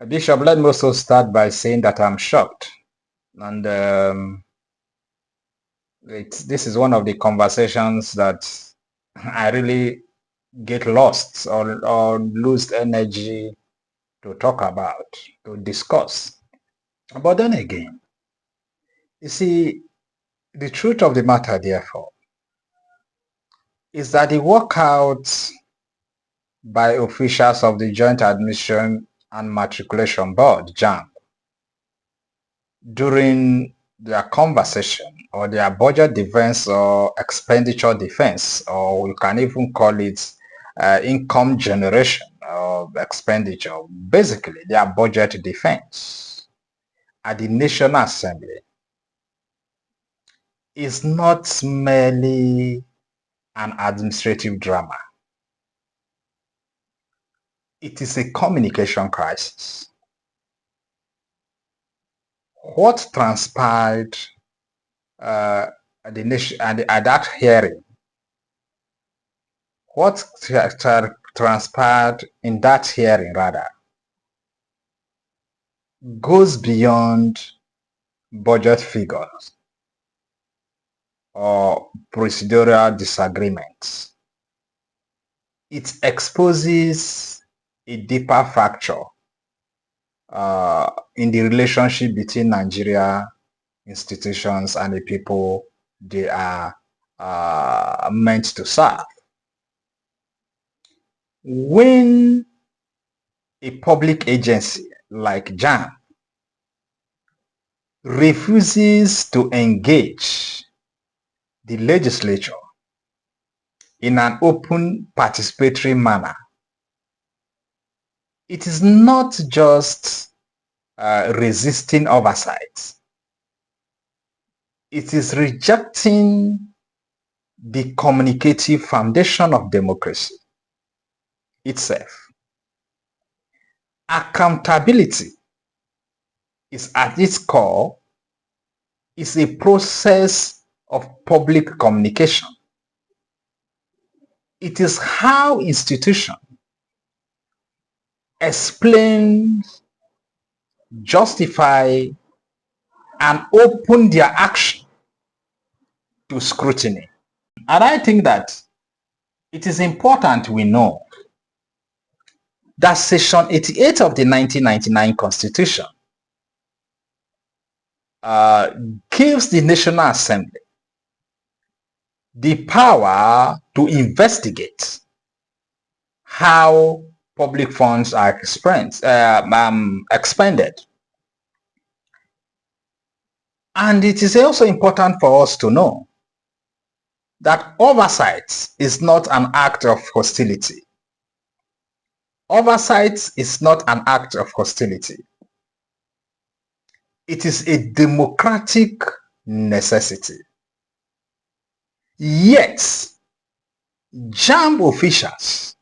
Bishop, let me also start by saying that I'm shocked. And this is one of the conversations that I really get lost or lose energy to talk about, to discuss. But then again, you see, the truth of the matter, therefore, is that the workouts by officials of the Joint Admission and Matriculation Board, JAMB, during their conversation or their budget defense or expenditure defense, or you can even call it income generation or expenditure, basically their budget defense at the National Assembly is not merely an administrative drama. It is a communication crisis. What transpired at that hearing, what transpired in that hearing rather, goes beyond budget figures or procedural disagreements. It exposes a deeper fracture in the relationship between Nigeria institutions and the people they are meant to serve. When a public agency like JAMB refuses to engage the legislature in an open, participatory manner, it is not just resisting oversight. It is rejecting the communicative foundation of democracy itself. Accountability is at its core is a process of public communication. It is how institutions explain, justify, and open their action to scrutiny. And I think that it is important we know that Section 88 of the 1999 Constitution gives the National Assembly the power to investigate how public funds are expended. And it is also important for us to know that oversight is not an act of hostility. Oversight is not an act of hostility. It is a democratic necessity. Yet, JAMB officials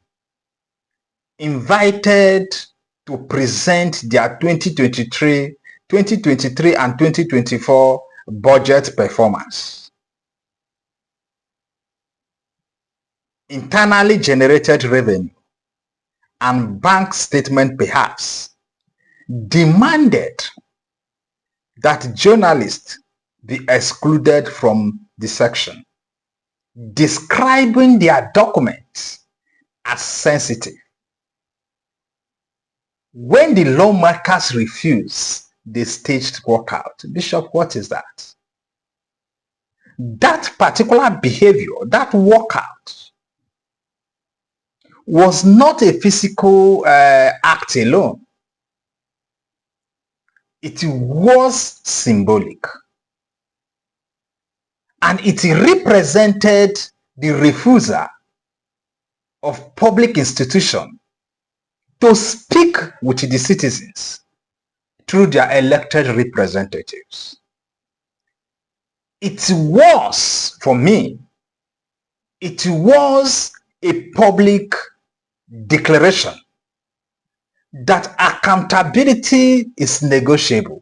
invited to present their 2023 and 2024 budget performance, internally generated revenue, and bank statement perhaps, demanded that journalists be excluded from the section, describing their documents as sensitive. When the lawmakers refuse the staged walkout, Bishop, what is that? That particular behavior, that walkout, was not a physical act alone. It was symbolic. And it represented the refusal of public institutions to speak with the citizens through their elected representatives. It was, for me, it was a public declaration that accountability is negotiable.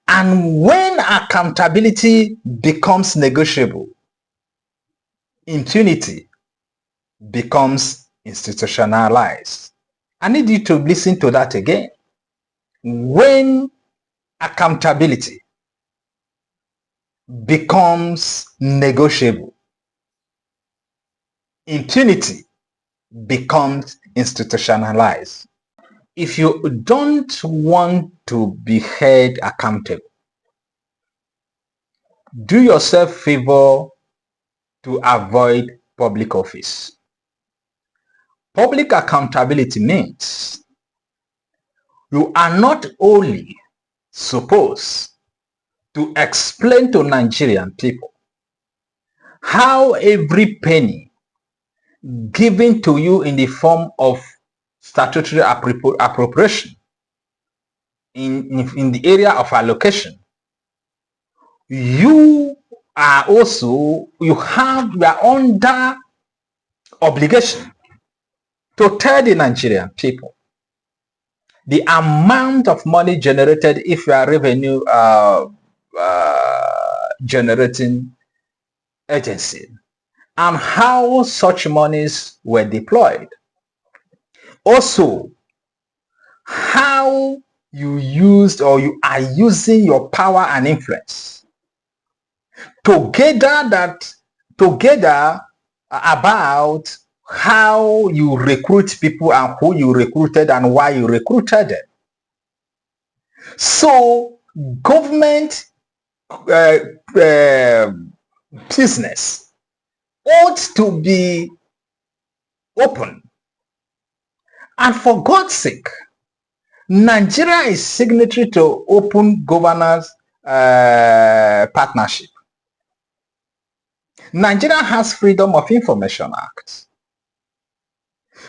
And when accountability becomes negotiable, impunity becomes institutionalized. I need you to listen to that again. When accountability becomes negotiable, impunity becomes institutionalized. If you don't want to be held accountable, do yourself a favor to avoid public office. Public accountability means you are not only supposed to explain to Nigerian people how every penny given to you in the form of statutory appropriation in the area of allocation, you are under obligation to tell the Nigerian people the amount of money generated if you are revenue generating agency and how such monies were deployed. Also, how you used or you are using your power and influence together about how you recruit people and who you recruited and why you recruited them. So government business ought to be open. And for God's sake, Nigeria is signatory to Open Governance Partnership. Nigeria has Freedom of Information Act.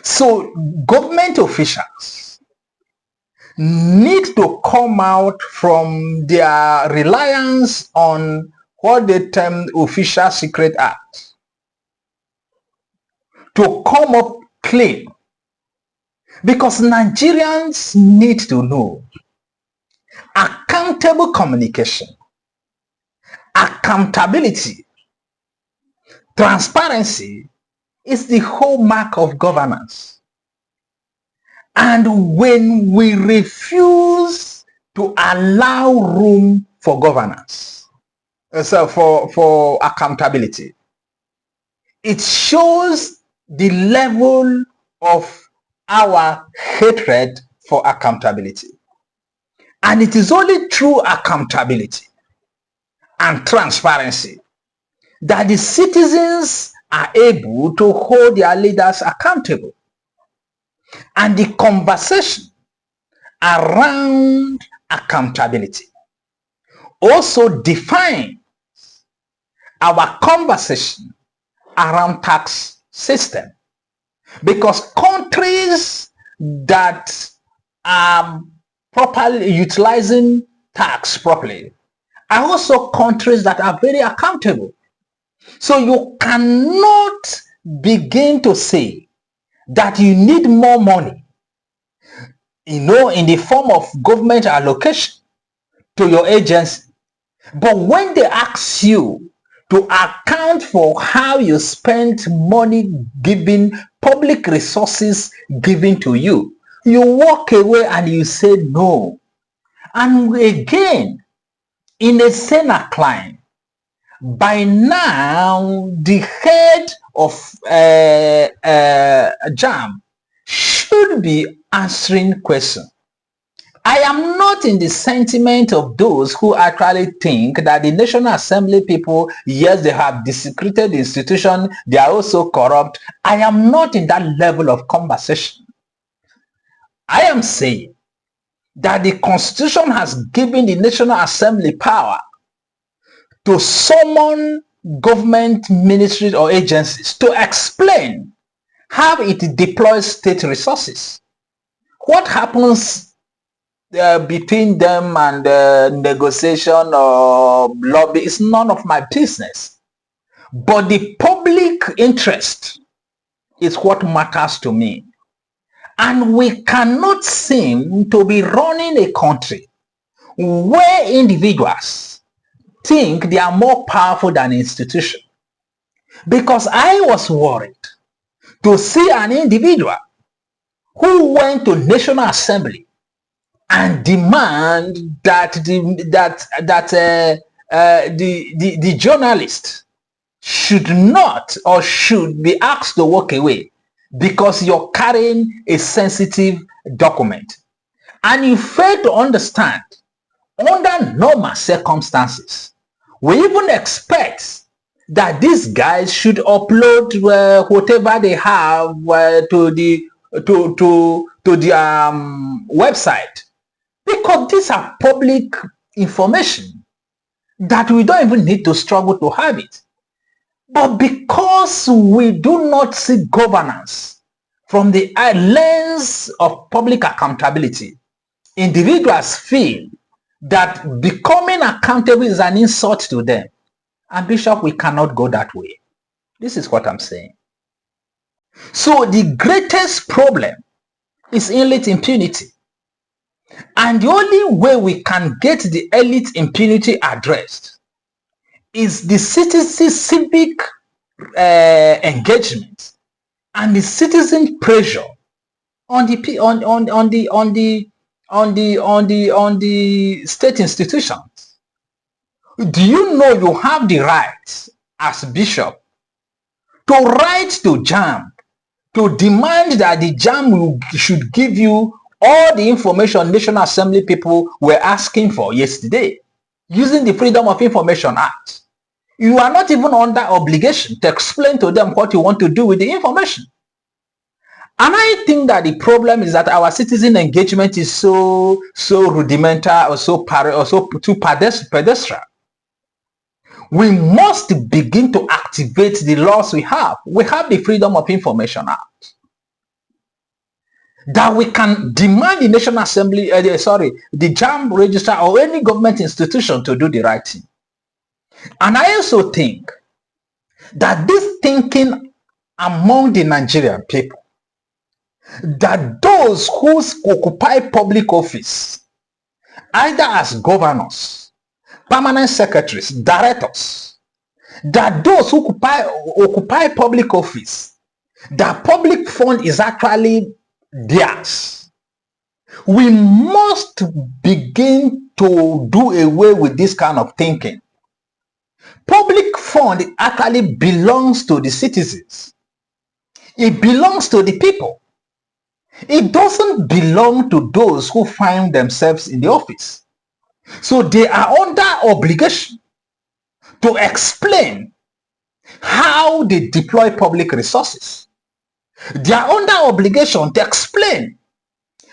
So government officials need to come out from their reliance on what they term Official Secret Act to come up clean, because Nigerians need to know accountable communication, accountability, transparency is the hallmark of governance. And when we refuse to allow room for governance, for accountability, it shows the level of our hatred for accountability. And it is only through accountability and transparency that the citizens are able to hold their leaders accountable. And the conversation around accountability also defines our conversation around tax system, because countries that are properly utilizing tax properly are also countries that are very accountable. So you cannot begin to say that you need more money, in the form of government allocation to your agency. But when they ask you to account for how you spent money given, public resources given to you, you walk away and you say no. And again, in a Senate climb, by now the head of JAMB should be answering questions. I am not in the sentiment of those who actually think that the National Assembly people, yes, they have desecrated the institution, they are also corrupt. I am not in that level of conversation. I am saying that the Constitution has given the National Assembly power to summon government ministries or agencies to explain how it deploys state resources. What happens between them and negotiation or lobby is none of my business. But the public interest is what matters to me. And we cannot seem to be running a country where individuals think they are more powerful than institution. Because I was worried to see an individual who went to National Assembly and demand that the journalist should not or should be asked to walk away because you're carrying a sensitive document. And you fail to understand, under normal circumstances, we even expect that these guys should upload whatever they have to the website, because these are public information that we don't even need to struggle to have it. But because we do not see governance from the lens of public accountability, individuals feel that becoming accountable is an insult to them. And Bishop, we cannot go that way. This is what I'm saying. So the greatest problem is elite impunity. And the only way we can get the elite impunity addressed is the citizen civic engagement and the citizen pressure on the state institutions. Do you know you have the right as bishop to write to JAMB to demand that the JAMB should give you all the information National Assembly people were asking for yesterday using the Freedom of Information Act? You are not even under obligation to explain to them what you want to do with the information. And I think that the problem is that our citizen engagement is so rudimentary or so too pedestrian. We must begin to activate the laws we have. We have the Freedom of Information Act, that we can demand the National Assembly, the JAMB register or any government institution to do the right thing. And I also think that this thinking among the Nigerian people, that those who occupy public office, either as governors, permanent secretaries, directors, that those who occupy public office, that public fund is actually theirs. We must begin to do away with this kind of thinking. Public fund actually belongs to the citizens. It belongs to the people. It doesn't belong to those who find themselves in the office. So they are under obligation to explain how they deploy public resources. They are under obligation to explain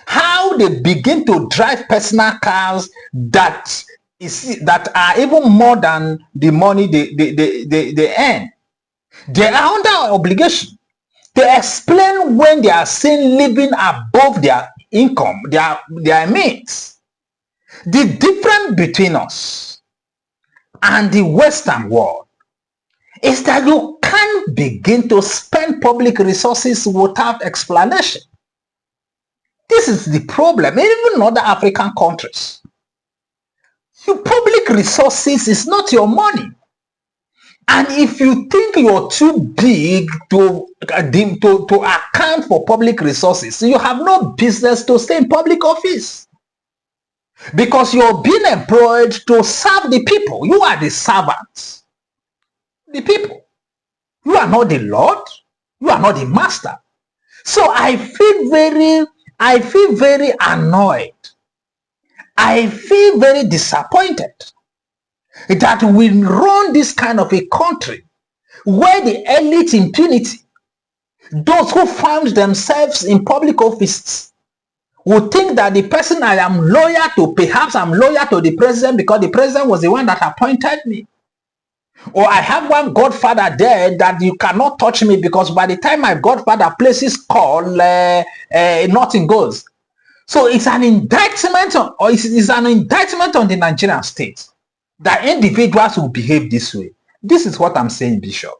how they begin to drive personal cars that are even more than the money they earn. They are under obligation to explain when they are seen living above their income, their means. The difference between us and the Western world is that you can't begin to spend public resources without explanation. This is the problem. Even in other African countries, your public resources is not your money. And if you think you're too big to account for public resources, you have no business to stay in public office. Because you're being employed to serve the people. You are the servants. The people. You are not the Lord. You are not the master. So I feel very annoyed. I feel very disappointed that we run this kind of a country where the elite impunity, those who found themselves in public offices, would think that the person I am loyal to, perhaps I'm loyal to the president because the president was the one that appointed me. Or I have one godfather there that you cannot touch me because by the time my godfather places call, nothing goes. So it's an indictment on the Nigerian state that individuals will behave this way. This is what I'm saying, Bishop.